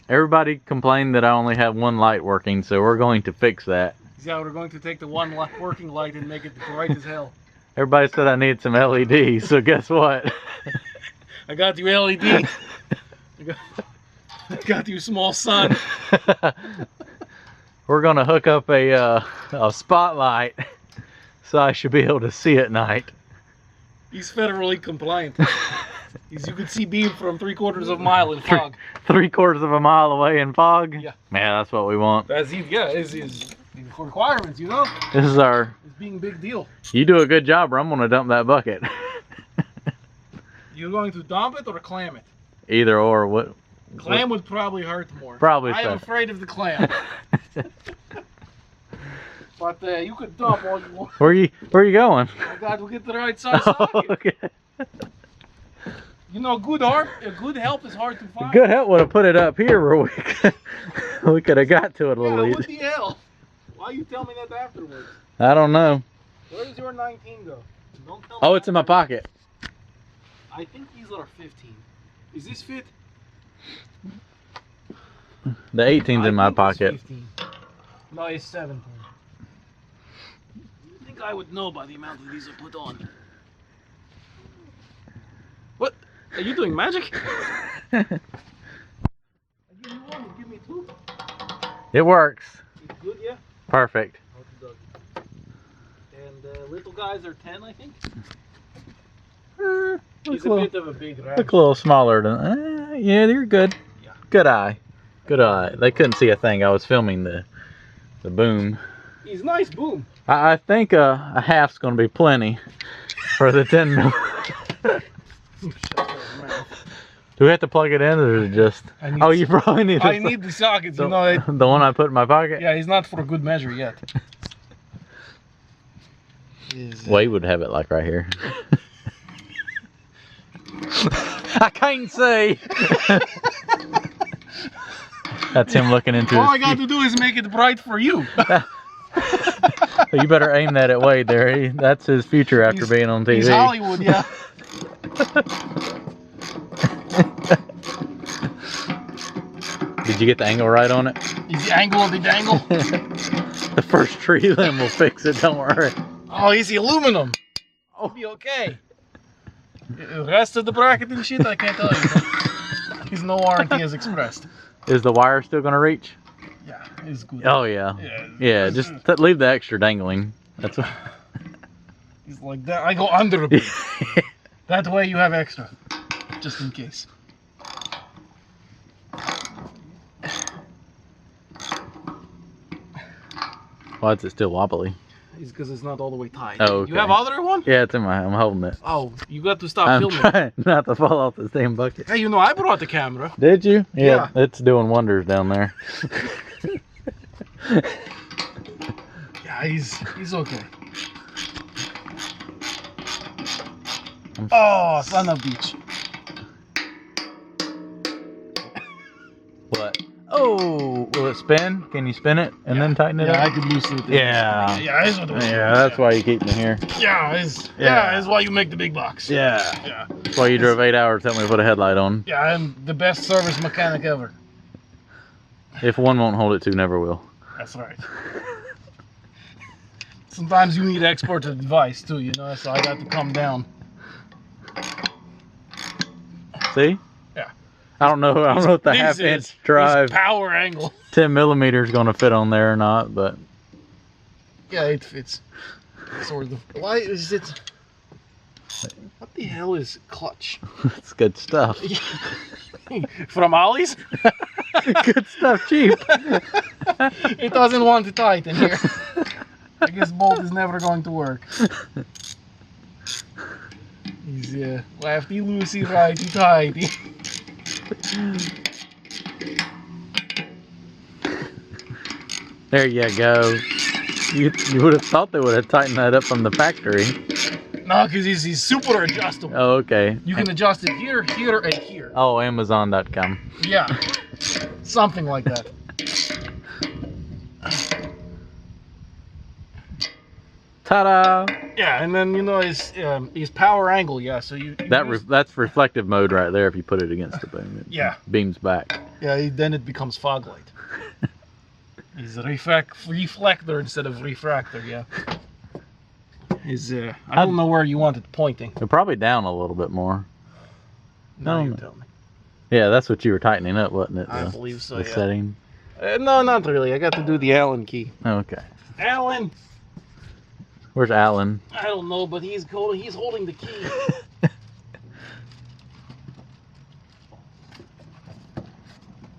Everybody complained that I only have one light working, so we're going to fix that. Yeah, we're going to take the one working light and make it bright as hell. Everybody said I need some LEDs, so guess what? I got you LED. I got you small sun. We're gonna hook up a spotlight, so I should be able to see at night. He's federally compliant. You could see beam from 3/4 of a mile in fog. 3/4 of a mile away in fog? Yeah. Man, that's what we want. That's his requirements, you know? This is our... It's being a big deal. You do a good job or I'm gonna dump that bucket. You're going to dump it or clam it? Either or. What? Clam would probably hurt more. Probably so. I am afraid of the clam. But you could dump all you want. Where you going? I got to get the right size socket. Okay. You know, good help is hard to find. Good help would have put it up here where we could have got to it a little Yeah, easier. what the hell? Why you tell me that afterwards? I don't know. Where does your 19 go? Don't tell me. Oh, it's in my pocket. I think these are 15. Is this fit? The 18's in my it's pocket. 15. No, it's 17. You think I would know by the amount of these I put on? What? Are you doing magic? I give you one, you give me two. It works. It's good, yeah? Perfect. And little guys are 10, I think. Looks He's a bit of a big rat. Look a little smaller than... yeah, you're good. Yeah. Good eye. Good eye. They couldn't see a thing. I was filming the boom. He's nice boom. I think a half's going to be plenty for the 10 mil. Do we have to plug it in, or is it just... Oh, you probably need... I need the sockets, you know. The one I put in my pocket? Yeah, he's not for a good measure yet. Wade would have it like right here. I can't see. That's him looking into All his... I got to do is make it bright for you. You better aim that at Wade there. That's his future after being on TV. He's Hollywood, yeah. Did you get the angle right on it? Is the angle of the dangle? The first tree limb will fix it, don't worry. Oh, he's the aluminum. I'll be okay. The rest of the bracket and shit, I can't tell you. He's no warranty as expressed. Is the wire still going to reach? Yeah, it's good. Oh, yeah. Yeah, just leave the extra dangling. That's what... He's like that. I go under a bit. That way you have extra. Just in case. Why is it still wobbly? It's because it's not all the way tight. Oh, okay. You have other one? Yeah, it's in my... I'm holding it. Oh, you got to stop I'm filming. trying not to fall off the same bucket. Hey, you know, I brought the camera. Did you? Yeah. It's doing wonders down there. Yeah, he's okay. Oh, son of a bitch. What? Oh, will it spin? Can you spin it and then tighten it up? Yeah, I could loosen it. Yeah. Yeah, that's what it was. Yeah, that's why you keep me here. Yeah, that's why you make the big box. Yeah. Yeah. That's why you drove 8 hours to help me put a headlight on. Yeah, I'm the best service mechanic ever. If one won't hold it, two never will. That's right. Sometimes you need expert advice too, you know, so I got to calm down. See? Yeah. I don't know if the half-inch drive power angle. 10 millimeters going to fit on there or not, but Yeah, it fits. Sort of. Why is it? What the hell is clutch? it's good stuff. From Ollie's? Good stuff, cheap. It doesn't want to tighten here. I guess bolt is never going to work. He's lefty loosey, righty tighty. There you go. You would have thought they would have tightened that up from the factory. No, because he's super adjustable. Oh, okay. You can adjust it here, here, and here. Oh, Amazon.com. Yeah, something like that. Ta-da! Yeah, and then you know his power angle. Yeah, so you That's reflective mode right there. If you put it against the boom, it Yeah. beams back. Yeah, then it becomes fog light. He's a reflector instead of refractor, yeah. I don't know where you want it pointing. They're probably down a little bit more. Now you No. tell me. Yeah, that's what you were tightening up, wasn't it? I believe so, The yeah. setting. No, not really. I got to do the Allen key. Okay. Allen! Where's Alan? I don't know, but he's holding the key. There's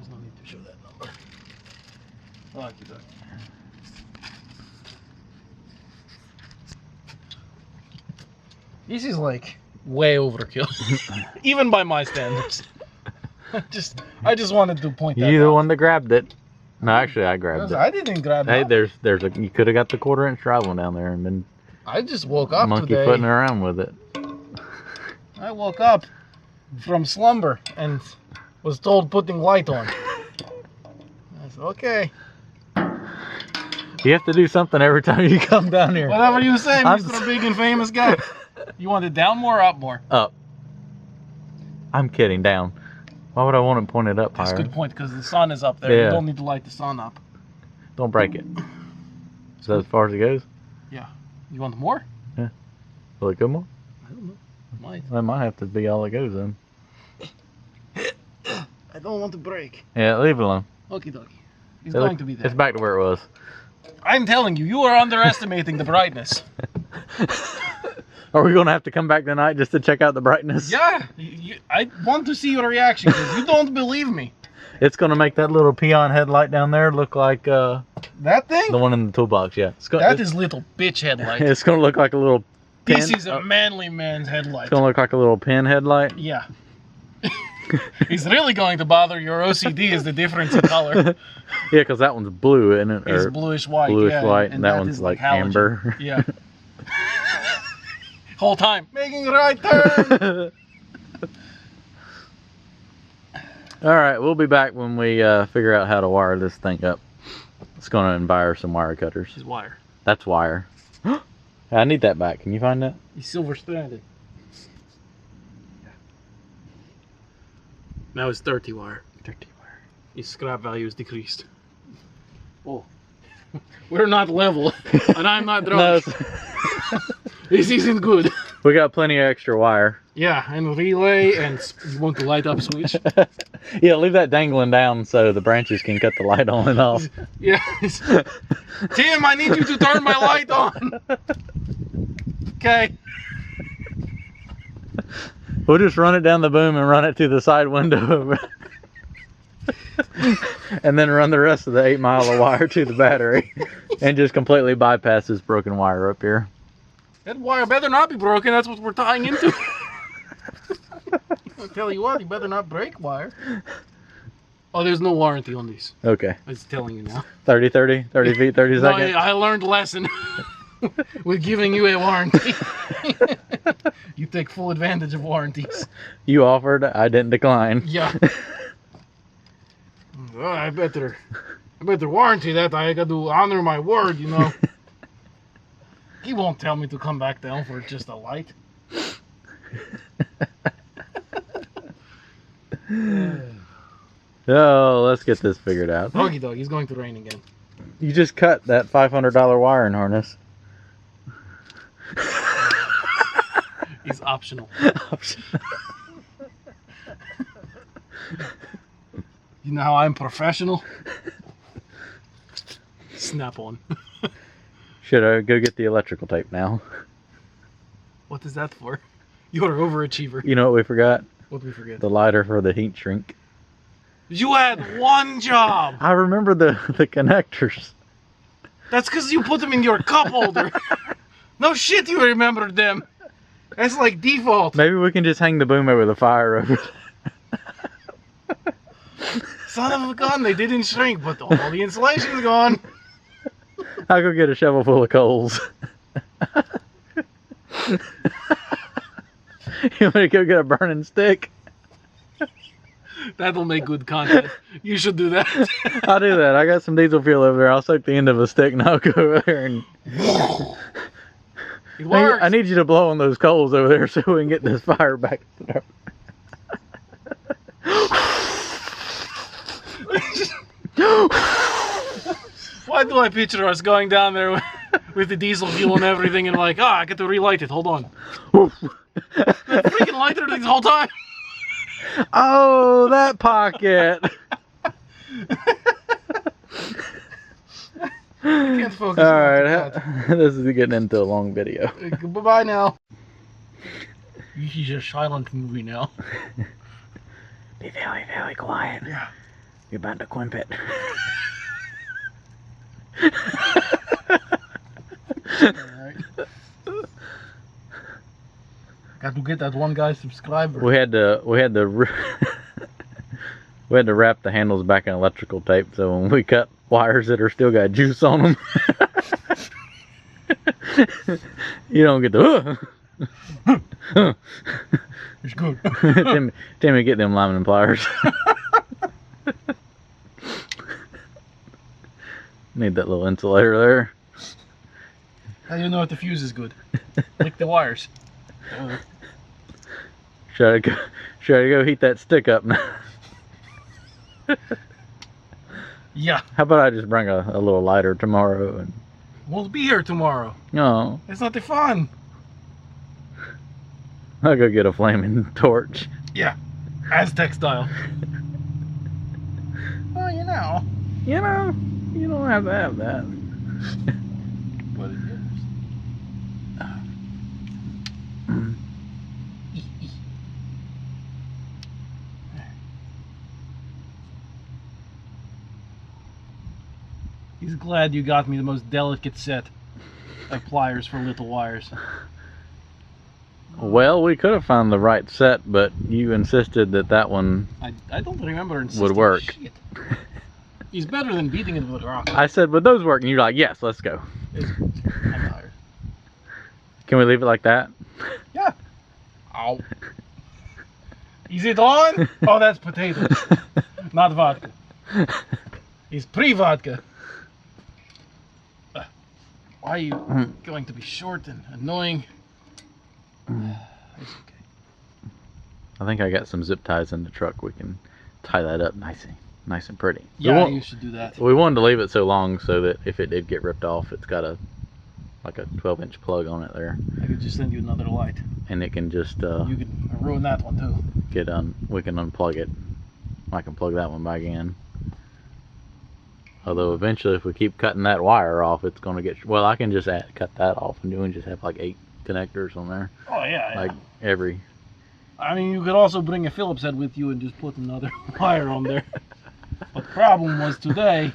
no need to show that number. Okay. This is like way overkill, even by my standards. I just wanted to point that You're the out. one that grabbed it. No, actually, I grabbed it. I didn't grab Hey, it. you could have got the 1/4-inch drive one down there and been I just woke up monkey today. footing around with it. I woke up from slumber and was told putting light on. I said, okay. You have to do something every time you come down here. Whatever you say, I'm Mr. Big and Famous Guy. You want it down more or up more? Up. I'm kidding, down. Why would I want it pointed up That's a higher? good point, because the sun is up there. Yeah. You don't need to light the sun up. Don't break it. Is that as far as it goes? Yeah. You want more? Will it go more? I don't know. Might. That might have to be all it goes then. I don't want to break. Yeah, leave it alone. Okie dokie. It's going to be there. It's back to where it was. I'm telling you, you are underestimating the brightness. Are we going to have to come back tonight just to check out the brightness? Yeah. I want to see your reaction, because you don't believe me. It's going to make that little peon headlight down there look like That thing? the one in the toolbox, yeah. That is little bitch headlight. It's going to look like a little pin. This is a manly man's headlight. It's going to look like a little pin headlight. Yeah. It's really going to bother your OCD is the difference in color. Yeah, because that one's blue, isn't it? It's Or bluish white. bluish yeah, white, and that one's is like halogen. amber. Yeah. Whole time making a right turn. All right, we'll be back when we figure out how to wire this thing up. It's going to invite some wire cutters. His wire. That's wire. I need that back. Can you find that? He's silver stranded. Now it's 30 wire. 30 wire. His scrap value is decreased. Oh. We're not level, and I'm not No, drunk. This isn't good. we got plenty of extra wire. Yeah, and relay and you want the light up switch. Yeah, leave that dangling down so the branches can cut the light on and off. Yes. Tim, I need you to turn my light on. Okay. We'll just run it down the boom and run it through the side window. And then run the rest of the 8 mile of wire to the battery. And just completely bypass this broken wire up here. That wire better not be broken. That's what we're tying into. I'll tell you what, you better not break wire. Oh, there's no warranty on these. Okay. I'm just telling you now. 30 feet, 30 No, seconds. I learned a lesson with giving you a warranty. You take full advantage of warranties. You offered, I didn't decline. Yeah. Well, I better warranty that. I got to honor my word, you know. He won't tell me to come back down for just a light. Oh, let's get this figured out. Okie dokie, it's going to rain again. You just cut that $500 wiring harness. It's optional. You know how I'm professional? Snap on. Should I go get the electrical tape now? What is that for? You're an overachiever. You know what we forgot? What did we forget? The lighter for the heat shrink. You had one job. I remember the connectors. That's because you put them in your cup holder. No shit, you remembered them. That's like default. Maybe we can just hang the boom over the fire over it. Son of a gun, they didn't shrink, but all the insulation's gone. I'll go get a shovel full of coals. You want to go get a burning stick? That'll make good content. You should do that. I'll do that. I got some diesel fuel over there. I'll soak the end of a stick and I'll go over there and... It works. I need you to blow on those coals over there so we can get this fire back. Why do I picture us going down there with the diesel fuel and everything and like, I get to relight it, hold on. That freaking lighter this whole time. Oh, that pocket. I can't focus. Alright, this is getting into a long video. Bye-bye now. This is a silent movie now. Be very, very quiet. Yeah. You're about to quimp it. Alright. Got to get that one guy subscriber. We had to wrap the handles back in electrical tape, so when we cut wires that are still got juice on them, you don't get the. It's good. Timmy, get them lining pliers. Need that little insulator there. How do you know if the fuse is good? Lick the wires. Should I go heat that stick up now? Yeah. How about I just bring a little lighter tomorrow and. We'll be here tomorrow. No. It's not the fun. I'll go get a flaming torch. Yeah. Aztec style. Well, you know. You know, you don't have to have that. But it is. He's glad you got me the most delicate set of pliers for little wires. Well, we could have found the right set, but you insisted that one I don't remember insisting. would work. Shit. He's better than beating it with a rock. I said, would those work? And you're like, yes, let's go. I'm tired. Can we leave it like that? Yeah. Ow. Is it on? Oh, that's potatoes. Not vodka. It's pre-vodka. Why are you going to be short and annoying? It's okay. I think I got some zip ties in the truck. We can tie that up nice and pretty. Yeah, you should do that. We wanted to leave it so long so that if it did get ripped off, it's got like a 12-inch plug on it there. I could just send you another light. And it can just you could ruin that one too. we can unplug it. I can plug that one back in. Although eventually, if we keep cutting that wire off, it's going to get. Well, I can just cut that off and just have like 8 connectors on there. Oh yeah. Like every. I mean, you could also bring a Phillips head with you and just put another wire on there. But the problem was today.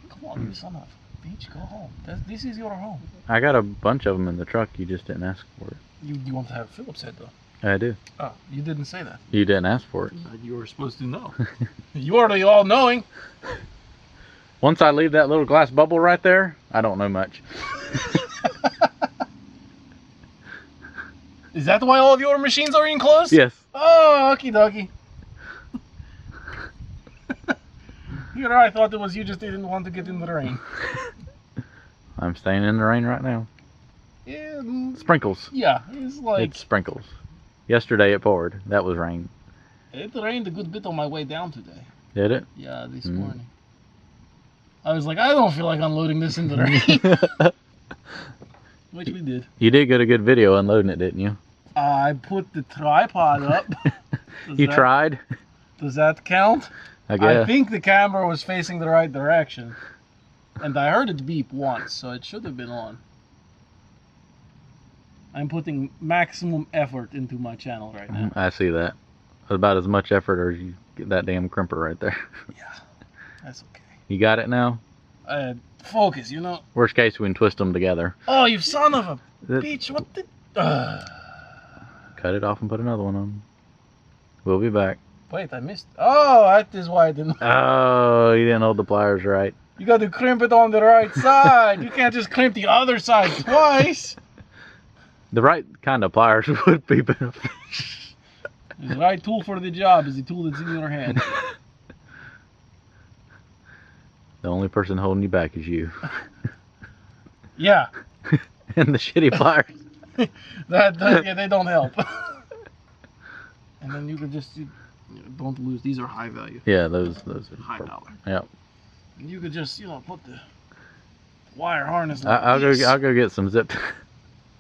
Come on, you son of a bitch, go home. This is your home. I got a bunch of them in the truck. You just didn't ask for it. You want to have a Phillips head though. I do. Oh, you didn't say that. You didn't ask for it. You were supposed to know. You are the all-knowing. Once I leave that little glass bubble right there, I don't know much. Is that why all of your machines are enclosed? Yes. Oh, okie dokie. You know, I thought it was you just didn't want to get in the rain. I'm staying in the rain right now. Yeah. Sprinkles. Yeah, it's like... It's sprinkles. Yesterday it poured. That was rain. It rained a good bit on my way down today. Did it? Yeah, this morning. I was like, I don't feel like unloading this in the rain. Which we did. You did get a good video unloading it, didn't you? I put the tripod up. You tried? Does that count? I guess. I think the camera was facing the right direction. And I heard it beep once, so it should have been on. I'm putting maximum effort into my channel right now. I see that. About as much effort as you get that damn crimper right there. Yeah, that's okay. You got it now? Focus, you know. Worst case, we can twist them together. Oh, you son of a bitch! What the? Cut it off and put another one on. We'll be back. Wait, I missed. Oh, that is why I didn't. Oh, you didn't hold the pliers right. You got to crimp it on the right side. You can't just crimp the other side twice. The right kind of pliers would be beneficial. The right tool for the job is the tool that's in your hand. The only person holding you back is you. Yeah. And the shitty pliers. Yeah, they don't help. And then you could just Don't lose. These are high value. Yeah, those are High dollar. Yep. And you could just, you know, put the wire harness like I'll this, go get some zip.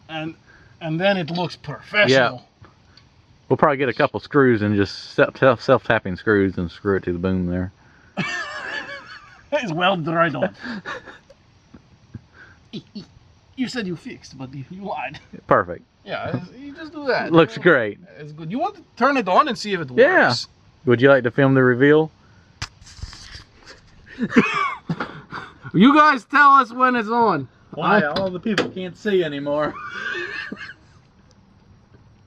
and then it looks professional. We'll probably get a couple screws and just self-tapping screws and screw it to the boom there. It's well dried on. You said you fixed, but you lied. Perfect. Yeah, you just do that. Looks great. It's good. You want to turn it on and see if it works. Yeah. Would you like to film the reveal? You guys tell us when it's on. Why? All the people can't see anymore.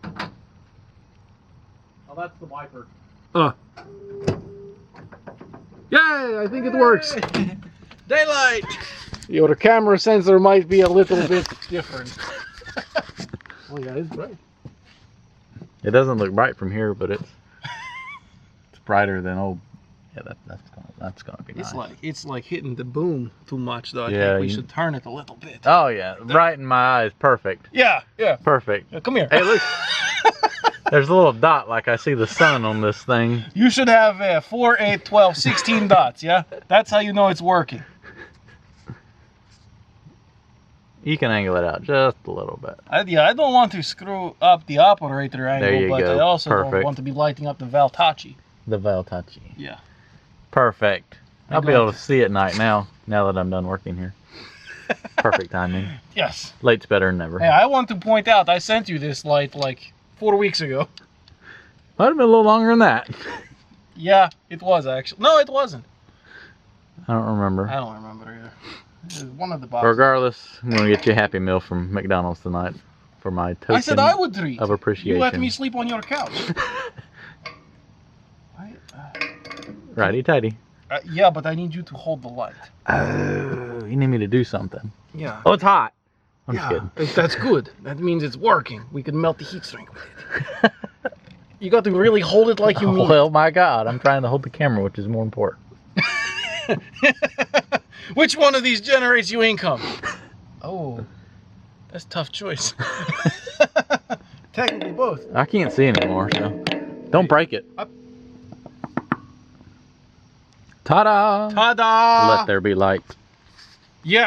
Oh, that's the wiper. Yay! I think it works. Daylight! The camera sensor might be a little bit different. Oh yeah, it's bright. It doesn't look bright from here, but it's brighter than old. Yeah, that's gonna be nice. It's like hitting the boom too much though. I Yeah, think we should turn it a little bit. Oh yeah, right in my eyes, perfect. Yeah. Perfect. Come here. Hey, look. There's a little dot like I see the sun on this thing. You should have 4, 8, 12, 16 dots, yeah? That's how you know it's working. You can angle it out just a little bit. I don't want to screw up the operator angle, There you but go. I also don't Perfect. want to be lighting up the Valtachi. The Valtachi. Yeah. Perfect. I'll be glad able to see at night now that I'm done working here. Perfect timing. Yes. Late's better than never. Hey, I want to point out, I sent you this light like 4 weeks ago. Might have been a little longer than that. Yeah, it was actually. No, it wasn't. I don't remember. I don't remember either. It was one of the boxes. Regardless, I'm going to get you a Happy Meal from McDonald's tonight for my token I said I would treat. of appreciation. You let me sleep on your couch. Righty-tighty. Yeah, but I need you to hold the light. Oh, you need me to do something. Yeah. Oh, it's hot. I'm just Yeah, kidding. that's good. That means it's working. We can melt the heat shrink with it. You got to really hold it like you mean. Well, my God, I'm trying to hold the camera, which is more important. Which one of these generates you income? Oh, that's a tough choice. Technically both. I can't see anymore, so don't break it. Ta-da! Ta-da! Let there be light. Yeah.